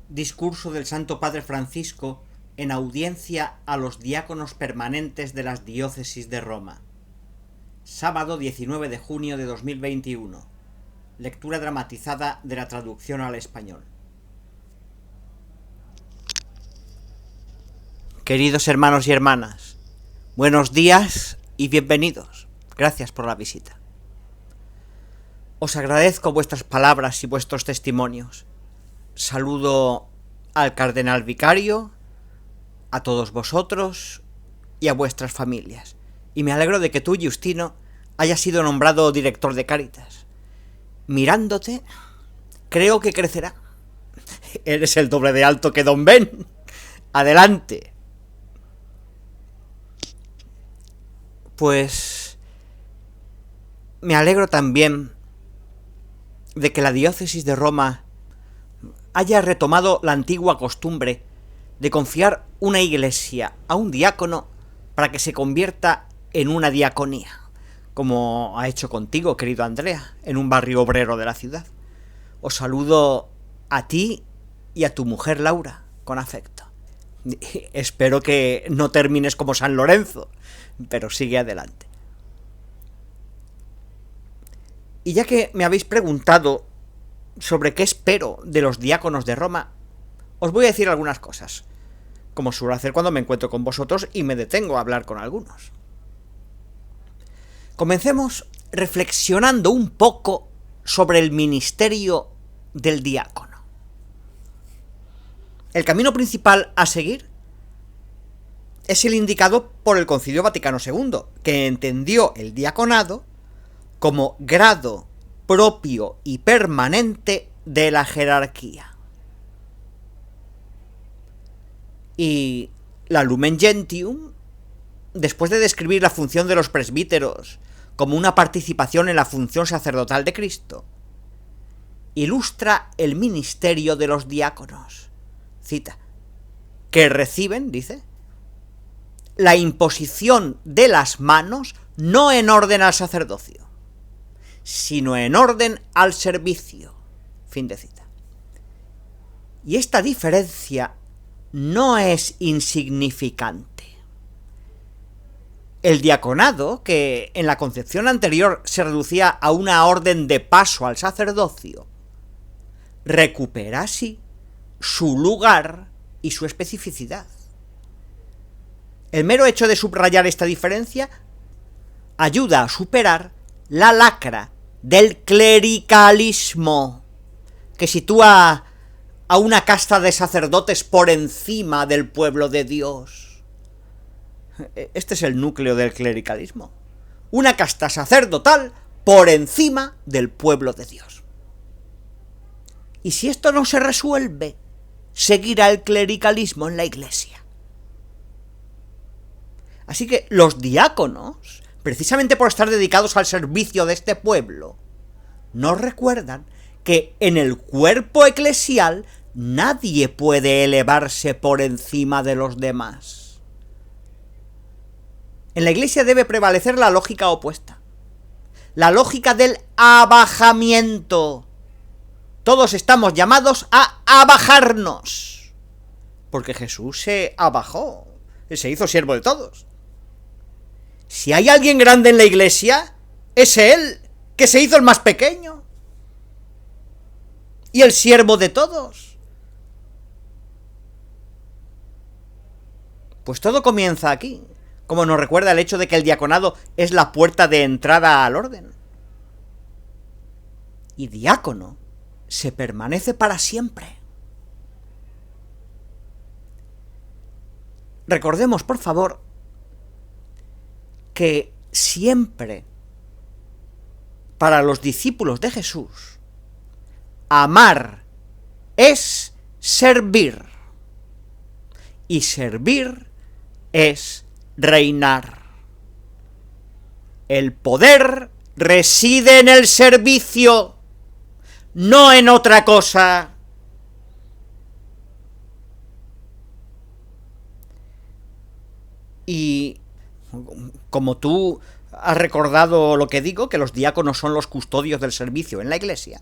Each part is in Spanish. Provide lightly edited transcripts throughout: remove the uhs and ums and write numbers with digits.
Discurso del Santo Padre Francisco en audiencia a los diáconos permanentes de las diócesis de Roma. Sábado 19 de junio de 2021. Lectura dramatizada de la traducción al español. Queridos hermanos y hermanas, buenos días y bienvenidos. Gracias por la visita. Os agradezco vuestras palabras y vuestros testimonios. Saludo al cardenal vicario, a todos vosotros y a vuestras familias. Y me alegro de que tú, Justino, hayas sido nombrado director de Cáritas. Mirándote, creo que crecerá. Eres el doble de alto que Don Ben. Adelante. Pues me alegro también de que la diócesis de Roma haya retomado la antigua costumbre de confiar una iglesia a un diácono para que se convierta en una diaconía, como ha hecho contigo, querido Andrea, en un barrio obrero de la ciudad. Os saludo a ti y a tu mujer Laura con afecto. Espero que no termines como San Lorenzo, pero sigue adelante. Y ya que me habéis preguntado sobre qué espero de los diáconos de Roma, os voy a decir algunas cosas, como suelo hacer cuando me encuentro con vosotros y me detengo a hablar con algunos. Comencemos reflexionando un poco sobre el ministerio del diácono. El camino principal a seguir es el indicado por el Concilio Vaticano II, que entendió el diaconado como grado propio y permanente de la jerarquía. Y la Lumen Gentium, después de describir la función de los presbíteros como una participación en la función sacerdotal de Cristo, ilustra el ministerio de los diáconos. Cita: que reciben, dice, la imposición de las manos no en orden al sacerdocio, sino en orden al servicio. Fin de cita. Y esta diferencia no es insignificante. El diaconado, que en la concepción anterior se reducía a una orden de paso al sacerdocio, recupera así su lugar y su especificidad. El mero hecho de subrayar esta diferencia ayuda a superar la lacra del clericalismo, que sitúa a una casta de sacerdotes por encima del pueblo de Dios. Este es el núcleo del clericalismo. Una casta sacerdotal por encima del pueblo de Dios. Y si esto no se resuelve, seguirá el clericalismo en la iglesia. Así que los diáconos, precisamente por estar dedicados al servicio de este pueblo, nos recuerdan que en el cuerpo eclesial nadie puede elevarse por encima de los demás. En la iglesia debe prevalecer la lógica opuesta, la lógica del abajamiento. Todos estamos llamados a abajarnos, porque Jesús se abajó, se hizo siervo de todos. Si hay alguien grande en la iglesia, es Él, que se hizo el más pequeño y el siervo de todos. Pues todo comienza aquí, como nos recuerda el hecho de que el diaconado es la puerta de entrada al orden. Y diácono se permanece para siempre. Recordemos, por favor, que siempre, para los discípulos de Jesús, amar es servir, y servir es reinar. El poder reside en el servicio, no en otra cosa. Y como tú has recordado lo que digo, que los diáconos son los custodios del servicio en la iglesia,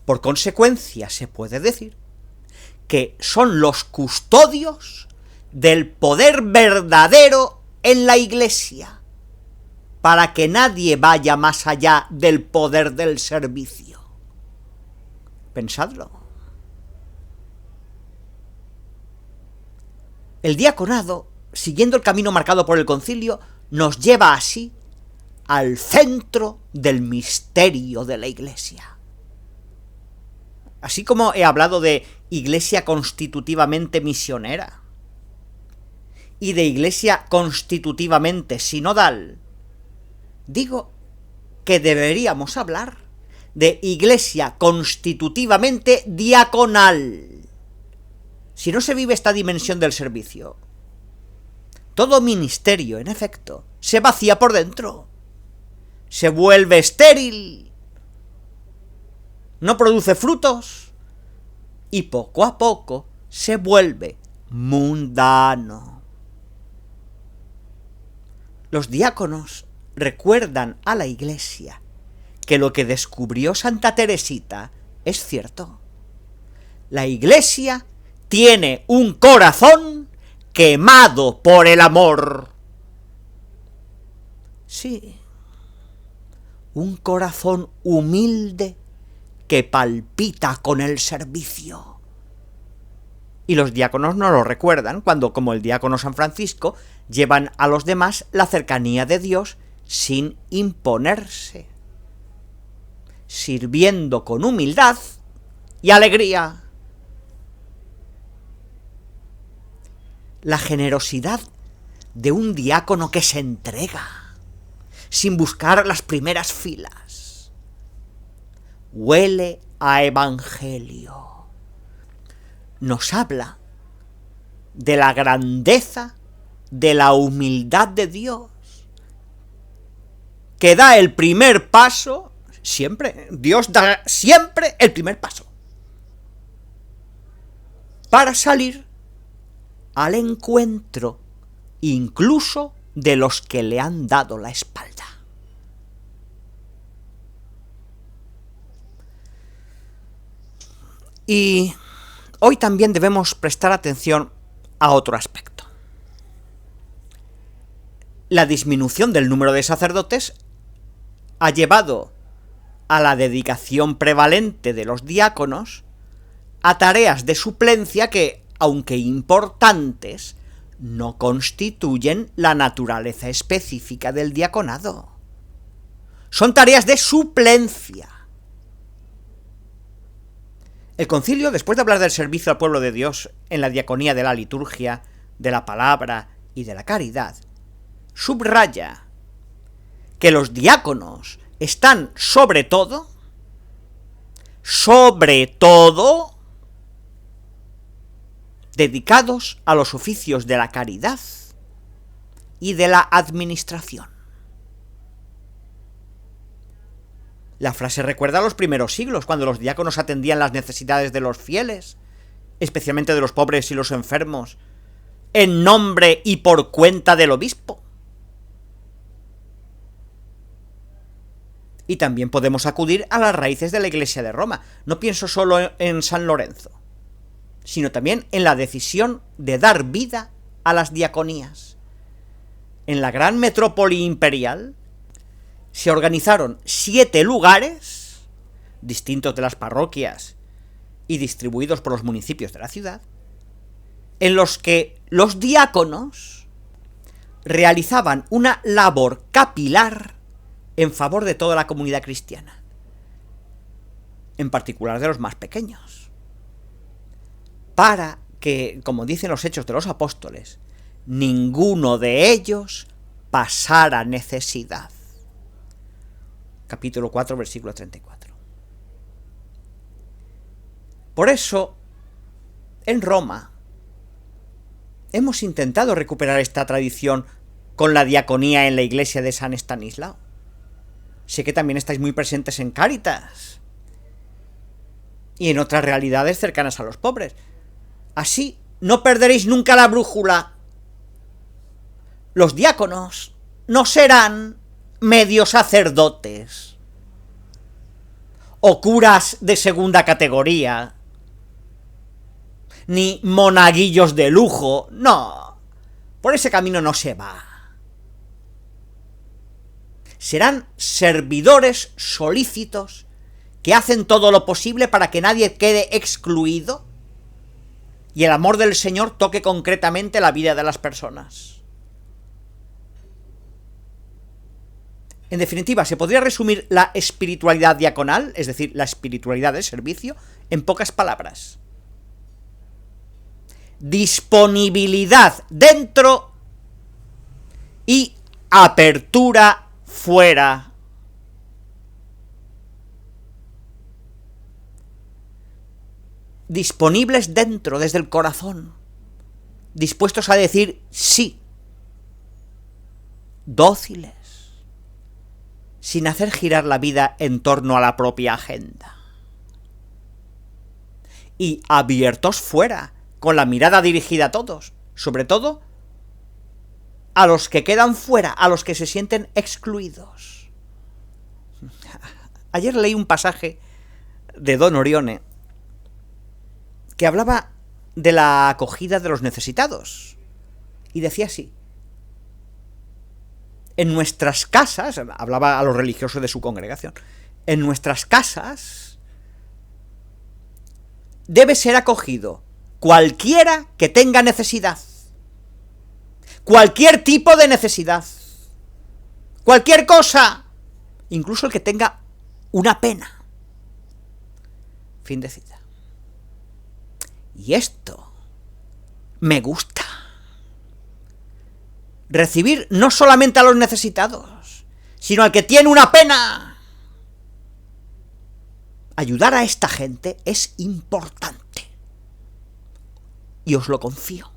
por consecuencia se puede decir que son los custodios del poder verdadero en la Iglesia, para que nadie vaya más allá del poder del servicio. Pensadlo. El diaconado, siguiendo el camino marcado por el concilio, nos lleva así al centro del misterio de la Iglesia. Así como he hablado de Iglesia constitutivamente misionera y de Iglesia constitutivamente sinodal, digo que deberíamos hablar de Iglesia constitutivamente diaconal. Si no se vive esta dimensión del servicio, todo ministerio, en efecto, se vacía por dentro, se vuelve estéril, no produce frutos y poco a poco se vuelve mundano. Los diáconos recuerdan a la Iglesia que lo que descubrió Santa Teresita es cierto. La Iglesia tiene un corazón quemado por el amor. Sí, un corazón humilde que palpita con el servicio. Y los diáconos nos lo recuerdan cuando, como el diácono San Francisco, llevan a los demás la cercanía de Dios sin imponerse, sirviendo con humildad y alegría. La generosidad de un diácono que se entrega, sin buscar las primeras filas, huele a evangelio. Nos habla de la grandeza, de la humildad de Dios, que da el primer paso siempre. Dios da siempre el primer paso para salir al encuentro incluso de los que le han dado la espalda. Y hoy también debemos prestar atención a otro aspecto. La disminución del número de sacerdotes ha llevado a la dedicación prevalente de los diáconos a tareas de suplencia que, aunque importantes, no constituyen la naturaleza específica del diaconado. Son tareas de suplencia. El concilio, después de hablar del servicio al pueblo de Dios en la diaconía de la liturgia, de la palabra y de la caridad, subraya que los diáconos están sobre todo, dedicados a los oficios de la caridad y de la administración. La frase recuerda a los primeros siglos, cuando los diáconos atendían las necesidades de los fieles, especialmente de los pobres y los enfermos, en nombre y por cuenta del obispo. Y también podemos acudir a las raíces de la Iglesia de Roma. No pienso solo en San Lorenzo, sino también en la decisión de dar vida a las diaconías. En la gran metrópoli imperial se organizaron 7 lugares, distintos de las parroquias y distribuidos por los municipios de la ciudad, en los que los diáconos realizaban una labor capilar en favor de toda la comunidad cristiana, en particular de los más pequeños, para que, como dicen los Hechos de los Apóstoles, ninguno de ellos pasara necesidad. Capítulo 4, versículo 34. Por eso, en Roma, hemos intentado recuperar esta tradición con la diaconía en la iglesia de San Estanislao. Sé que también estáis muy presentes en Cáritas y en otras realidades cercanas a los pobres. Así no perderéis nunca la brújula. Los diáconos no serán medio sacerdotes o curas de segunda categoría, ni monaguillos de lujo. No, por ese camino no se va. Serán servidores solícitos que hacen todo lo posible para que nadie quede excluido y el amor del Señor toque concretamente la vida de las personas. En definitiva, se podría resumir la espiritualidad diaconal, es decir, la espiritualidad del servicio, en pocas palabras. Disponibilidad dentro y apertura fuera. Disponibles dentro, desde el corazón, dispuestos a decir sí, dóciles, sin hacer girar la vida en torno a la propia agenda. Y abiertos fuera, con la mirada dirigida a todos, sobre todo a los que quedan fuera, a los que se sienten excluidos. Ayer leí un pasaje de Don Orione que hablaba de la acogida de los necesitados, y decía así: en nuestras casas, hablaba a los religiosos de su congregación, en nuestras casas debe ser acogido cualquiera que tenga necesidad, cualquier tipo de necesidad, cualquier cosa, incluso el que tenga una pena. Fin de cita. Y esto me gusta. Recibir no solamente a los necesitados, sino al que tiene una pena. Ayudar a esta gente es importante. Y os lo confío.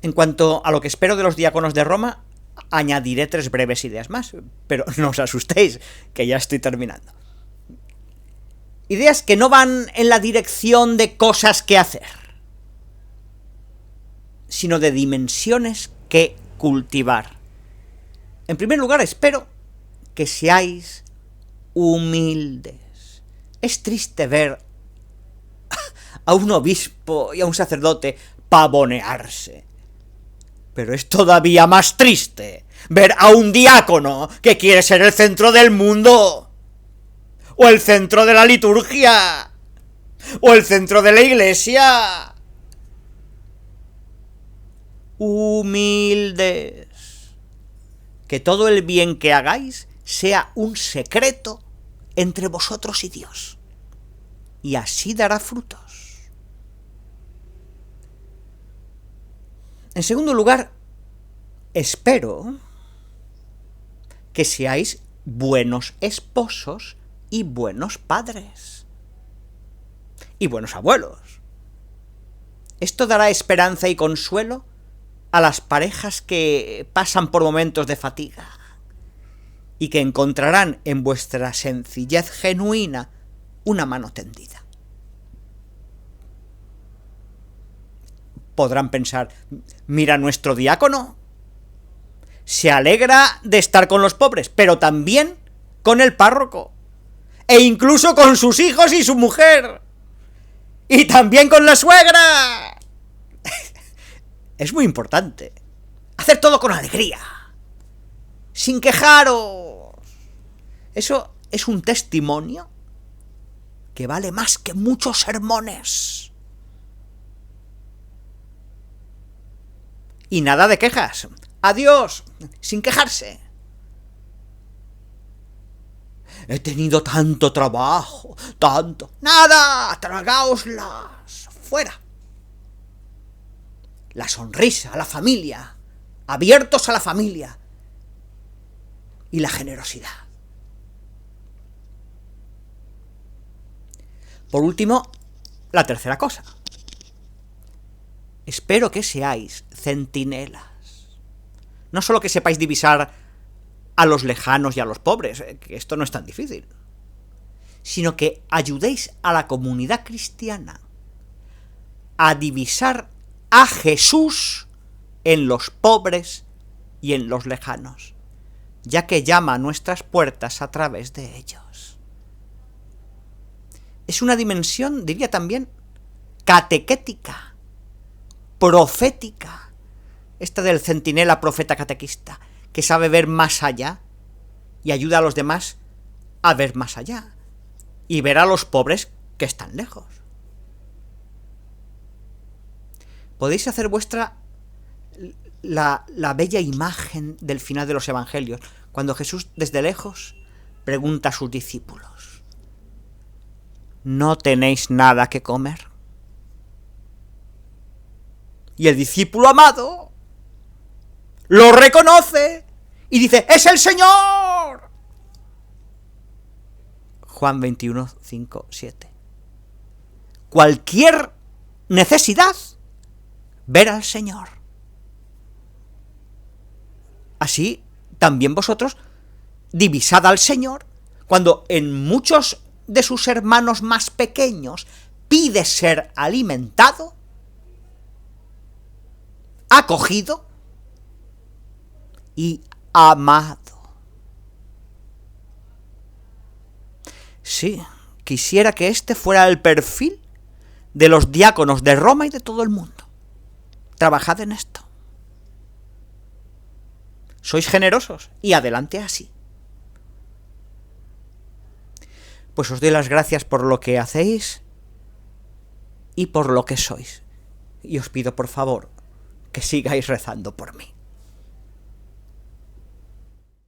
En cuanto a lo que espero de los diáconos de Roma, añadiré 3 breves ideas más, pero no os asustéis, que ya estoy terminando. Ideas que no van en la dirección de cosas que hacer, sino de dimensiones que cultivar. En primer lugar, espero que seáis humildes. Es triste ver a un obispo y a un sacerdote pavonearse, pero es todavía más triste ver a un diácono que quiere ser el centro del mundo, o el centro de la liturgia, o el centro de la iglesia. Humildes. Que todo el bien que hagáis sea un secreto entre vosotros y Dios, y así dará frutos. En segundo lugar, espero que seáis buenos esposos y buenos padres y buenos abuelos. Esto dará esperanza y consuelo a las parejas que pasan por momentos de fatiga y que encontrarán en vuestra sencillez genuina una mano tendida. Podrán pensar: mira, nuestro diácono se alegra de estar con los pobres, pero también con el párroco, e incluso con sus hijos y su mujer, y también con la suegra. Es muy importante hacer todo con alegría, sin quejaros. Eso es un testimonio que vale más que muchos sermones. Y nada de quejas. Adiós, sin quejarse. He tenido tanto trabajo, tanto. ¡Nada! ¡Tragaoslas! ¡Fuera! La sonrisa a la familia, abiertos a la familia, y la generosidad. Por último, la tercera cosa. Espero que seáis centinelas. No solo que sepáis divisar a los lejanos y a los pobres, que esto no es tan difícil, sino que ayudéis a la comunidad cristiana a divisar a Jesús en los pobres y en los lejanos, ya que llama a nuestras puertas a través de ellos. es una dimensión, diría también, catequética, profética, esta del centinela profeta catequista, que sabe ver más allá y ayuda a los demás a ver más allá y ver a los pobres que están lejos. Podéis hacer vuestra la bella imagen del final de los evangelios, cuando Jesús desde lejos pregunta a sus discípulos: ¿no tenéis nada que comer? Y el discípulo amado lo reconoce y dice: ¡es el Señor! Juan 21, 5, 7. Cualquier necesidad, ver al Señor. Así también vosotros divisad al Señor cuando en muchos de sus hermanos más pequeños pide ser alimentado, acogido y amado. Sí, quisiera que este fuera el perfil de los diáconos de Roma y de todo el mundo. Trabajad en esto. Sois generosos y adelante así. Pues os doy las gracias por lo que hacéis y por lo que sois. Y os pido, por favor, que sigáis rezando por mí.